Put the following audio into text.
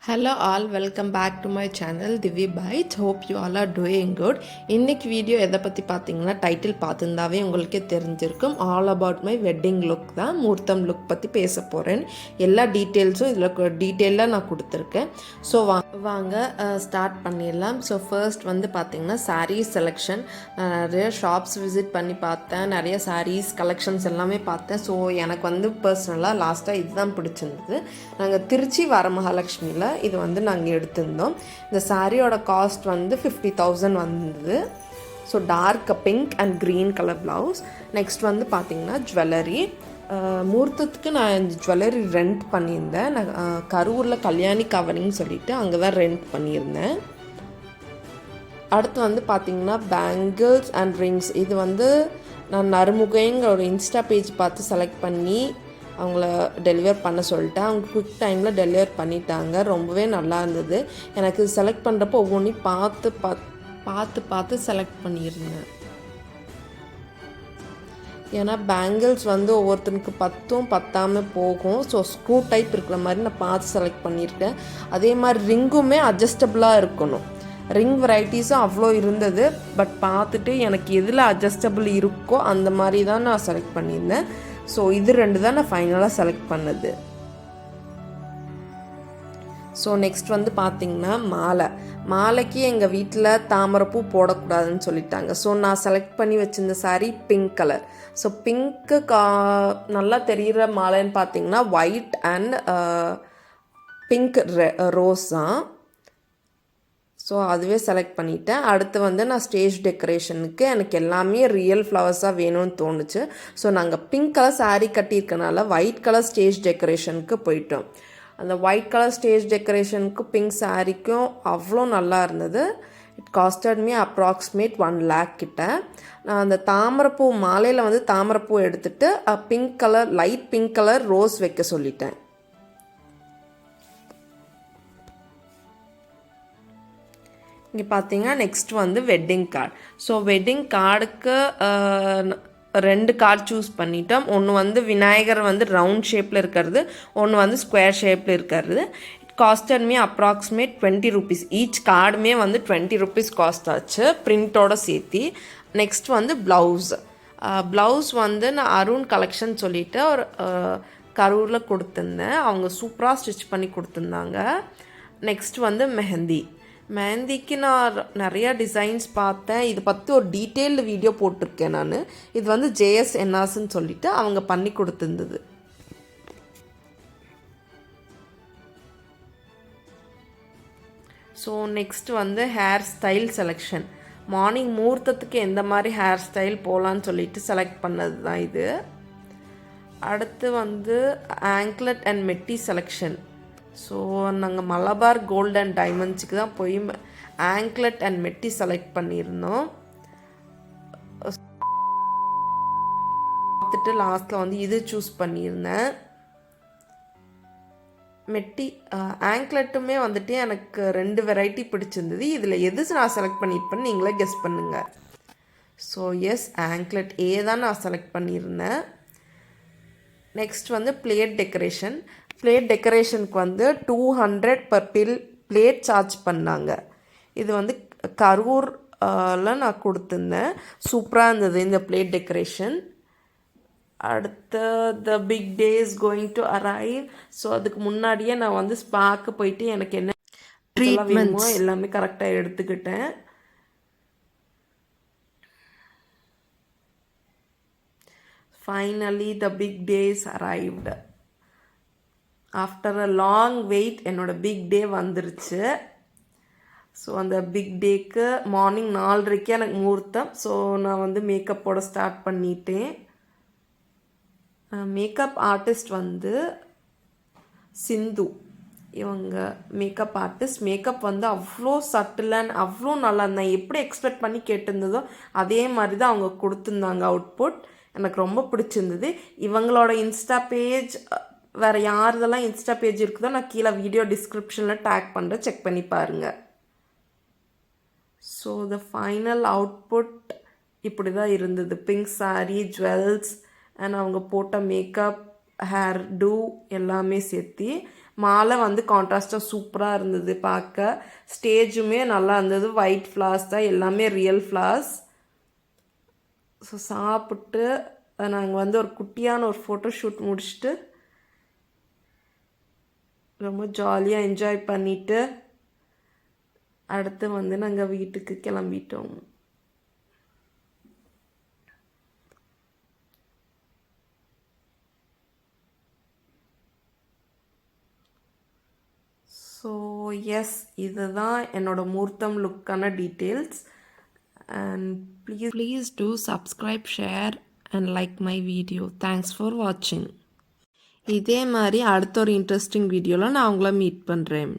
Hello all, welcome back to my channel Divi Bites. Hope you all are doing good. இன்னைக்கு video எதை பற்றி பார்த்தீங்கன்னா title பார்த்துருந்தாவே உங்களுக்கே தெரிஞ்சிருக்கும். All about my wedding look தான், முகூர்த்தம் லுக் பற்றி பேச போகிறேன். எல்லா டீட்டெயில்ஸும் இதில் டீட்டெயிலாக நான் கொடுத்துருக்கேன். ஸோ வாங்க ஸ்டார்ட் பண்ணிடலாம். ஸோ ஃபர்ஸ்ட் வந்து பார்த்தீங்கன்னா சாரீஸ் செலெக்ஷன். நிறைய ஷாப்ஸ் விசிட் பண்ணி பார்த்தேன், நிறைய சாரீஸ் கலெக்ஷன்ஸ் எல்லாமே பார்த்தேன். ஸோ எனக்கு வந்து பர்சனலாக லாஸ்ட்டாக இதுதான் பிடிச்சிருந்தது. நாங்கள் திருச்சி வரமகாலட்சுமியில் இது வந்து நாங்கள் எடுத்திருந்தோம். இந்த சாரியோட காஸ்ட் வந்து 50,000 வந்தது. So dark pink and green colour blouse. Next வந்து பார்த்திங்கன்னா ஜுவல்லரி. முகூர்த்தத்துக்கு நான் இந்த ஜுவல்லரி ரெண்ட் பண்ணியிருந்தேன். நான் கரூரில் கல்யாணி கவரிங்னு சொல்லிட்டு அங்கே தான் ரெண்ட் பண்ணியிருந்தேன். அடுத்து வந்து பார்த்திங்கன்னா பேங்கிள்ஸ் அண்ட் ரிங்ஸ். இது வந்து நான் நறுமுகைங்கிற ஒரு இன்ஸ்டா பேஜ் பார்த்து செலக்ட் பண்ணி அவங்கள டெலிவர் பண்ண சொல்லிட்டேன். அவங்க குவிக் டைமில் டெலிவர் பண்ணிட்டாங்க. ரொம்பவே நல்லா இருந்தது. எனக்கு செலக்ட் பண்ணுறப்போ ஒவ்வொன்றையும் பார்த்து செலக்ட் பண்ணியிருந்தேன். ஏன்னா பேங்கிள்ஸ் வந்து ஒவ்வொருத்தனுக்கு பத்தாமல் போகும். ஸோ ஸ்க்ரூ டைப் இருக்கிற மாதிரி நான் பார்த்து செலக்ட் பண்ணியிருக்கேன். அதே மாதிரி ரிங்குமே அட்ஜஸ்டபுளாக இருக்கணும். ரிங் வெரைட்டிஸும் அவ்வளோ இருந்தது. பட் பார்த்துட்டு எனக்கு எதில் அட்ஜஸ்டபுள் இருக்கோ அந்த மாதிரி தான் நான் செலக்ட் பண்ணியிருந்தேன். ஸோ இது ரெண்டு தான் நான் ஃபைனலாக செலக்ட் பண்ணது. ஸோ நெக்ஸ்ட் வந்து பார்த்திங்கன்னா மாலைக்கு எங்கள் வீட்டில் தாமரைப்பூ போடக்கூடாதுன்னு சொல்லிட்டாங்க. ஸோ நான் செலக்ட் பண்ணி வச்சுருந்த sari pink colour. So pink நல்லா தெரிகிற மாலைன்னு பார்த்திங்கன்னா ஒயிட் அண்ட் பிங்க் ரோஸ் தான். ஸோ அதுவே செலக்ட் பண்ணிட்டேன். அடுத்து வந்து நான் ஸ்டேஜ் டெக்கரேஷனுக்கு எனக்கு எல்லாமே ரியல் ஃப்ளவர்ஸாக வேணும்னு தோணுச்சு. ஸோ நாங்கள் பிங்க் கலர் சாரீ கட்டியிருக்கனால ஒயிட் கலர் ஸ்டேஜ் டெக்கரேஷனுக்கு போயிட்டோம். அந்த ஒயிட் கலர் ஸ்டேஜ் டெக்கரேஷனுக்கு பிங்க் சாரீக்கும் அவ்வளோ நல்லா இருந்தது. It costed me approximate 1 lakh கிட்ட. நான் அந்த தாமரைப்பூ மாலையில் வந்து தாமரைப்பூ எடுத்துகிட்டு pink colour light pink colour rose வைக்க சொல்லிட்டேன். இங்கே பார்த்தீங்கன்னா நெக்ஸ்ட் வந்து வெட்டிங் கார்டு. ஸோ வெட்டிங் கார்டுக்கு 2 கார்டு சூஸ் பண்ணிட்டோம். ஒன்று வந்து விநாயகர் வந்து ரவுண்ட் ஷேப்பில் இருக்கிறது, ஒன்று வந்து ஸ்கொயர் ஷேப்பில் இருக்கிறது. It costed me approximate 20 rupees. Each கார்டுமே வந்து 20 rupees காஸ்ட் ஆச்சு பிரிண்டோட சேர்த்தி. நெக்ஸ்ட் வந்து ப்ளவுஸ் வந்து நான் அருண் கலெக்ஷன் சொல்லிவிட்டு ஒரு கரூரில் கொடுத்துருந்தேன். அவங்க சூப்பராக ஸ்டிச் பண்ணி கொடுத்துருந்தாங்க. நெக்ஸ்ட் வந்து மெஹந்திக்கு நான் நிறையா டிசைன்ஸ் பார்த்தேன். இதை பற்றி ஒரு டீட்டெயில்டு வீடியோ போட்டிருக்கேன் நான். இது வந்து JSNRஸ்ன்னு சொல்லிட்டு அவங்க பண்ணி கொடுத்துருந்தது. ஸோ நெக்ஸ்ட் வந்து ஹேர் ஸ்டைல் செலெக்ஷன். மார்னிங் முகூர்த்தத்துக்கு எந்த மாதிரி ஹேர் ஸ்டைல் போகலான்னு சொல்லிட்டு செலக்ட் பண்ணது தான் இது. அடுத்து வந்து ஆங்க்லெட் அண்ட் மெட்டி செலெக்ஷன். ஸோ நாங்கள் மலபார் கோல்ட் அண்ட் டைமண்ட்ஸுக்கு தான் போய் ஆங்க்லெட் அண்ட் மெட்டி செலக்ட் பண்ணியிருந்தோம். பார்த்துட்டு லாஸ்ட்டில் வந்து இது சூஸ் பண்ணியிருந்தேன். மெட்டி ஆங்க்லெட்டுமே வந்துட்டு எனக்கு 2 வெரைட்டி பிடிச்சிருந்தது. இதில் எது நான் செலக்ட் பண்ணியிருப்பேன்னு நீங்களே கெஸ் பண்ணுங்கள். ஸோ எஸ், ஆங்க்லெட் ஏ தான் நான் செலக்ட் பண்ணியிருந்தேன். நெக்ஸ்ட் வந்து பிளேட் டெக்கரேஷனுக்கு வந்து 200 per பிளேட் சார்ஜ் பண்ணாங்க. இது வந்து கரூரில் நான் கொடுத்துருந்தேன். சூப்பராக இருந்தது இந்த பிளேட் டெக்கரேஷன். அடுத்த the big day is going to arrive. So அதுக்கு முன்னாடியே நான் வந்து ஸ்பாக்கு போயிட்டு எனக்கு என்ன ட்ரீட்மெண்ட்மோ எல்லாமே கரெக்டாக எடுத்துக்கிட்டேன். Finally the big days arrived. After a long wait என்னோட பிக் டே வந்துருச்சு. ஸோ அந்த பிக் டேக்கு மார்னிங் 4:30 எனக்கு முகூர்த்தம். ஸோ நான் வந்து மேக்கப்போட ஸ்டார்ட் பண்ணிட்டேன். மேக்கப் ஆர்டிஸ்ட் வந்து சிந்து. இவங்க மேக்கப் ஆர்டிஸ்ட். மேக்கப் வந்து அவ்வளோ சட்டிலாக அவ்வளோ நல்லா நான் எப்படி எக்ஸ்பெக்ட் பண்ணி கேட்டிருந்ததோ அதே மாதிரி தான் அவங்க கொடுத்துருந்தாங்க அவுட்புட். எனக்கு ரொம்ப பிடிச்சிருந்தது. இவங்களோட இன்ஸ்டா பேஜ் வேறு யாருதெல்லாம் இன்ஸ்டா பேஜ் இருக்குதோ நான் கீழே வீடியோ டிஸ்கிரிப்ஷனில் டேக் பண்ணுறேன், செக் பண்ணி பாருங்கள். ஸோ த ஃபைனல் அவுட்புட் இப்படி தான் இருந்தது. பிங்க் சாரீ, ஜுவல்ஸ் அண்ட் அவங்க போட்ட மேக்கப், ஹேர் டூ எல்லாமே சேர்த்து மாலை வந்து கான்ட்ராஸ்டாக சூப்பராக இருந்தது பார்க்க. ஸ்டேஜுமே நல்லா இருந்தது. ஒயிட் ஃப்ளார்ஸ் தான், எல்லாமே ரியல் ஃப்ளார்ஸ். ஸோ சாப்பிட்டு நாங்கள் வந்து ஒரு குட்டியான ஒரு ஃபோட்டோ ஷூட் முடிச்சுட்டு ரொம்ப ஜாலியாக என்ஜாய் பண்ணிவிட்டு அடுத்து வந்து நாங்கள் வீட்டுக்கு கிளம்பிட்டோம். ஸோ எஸ், இதுதான் என்னோட முகூர்த்தம் லுக்கான details. And please do subscribe, share and like my video. Thanks for வாட்சிங். இதே மாதிரி அடுத்த ஒரு இன்ட்ரெஸ்டிங் வீடியோவில் நான் உங்களை மீட் பண்ணுறேன்.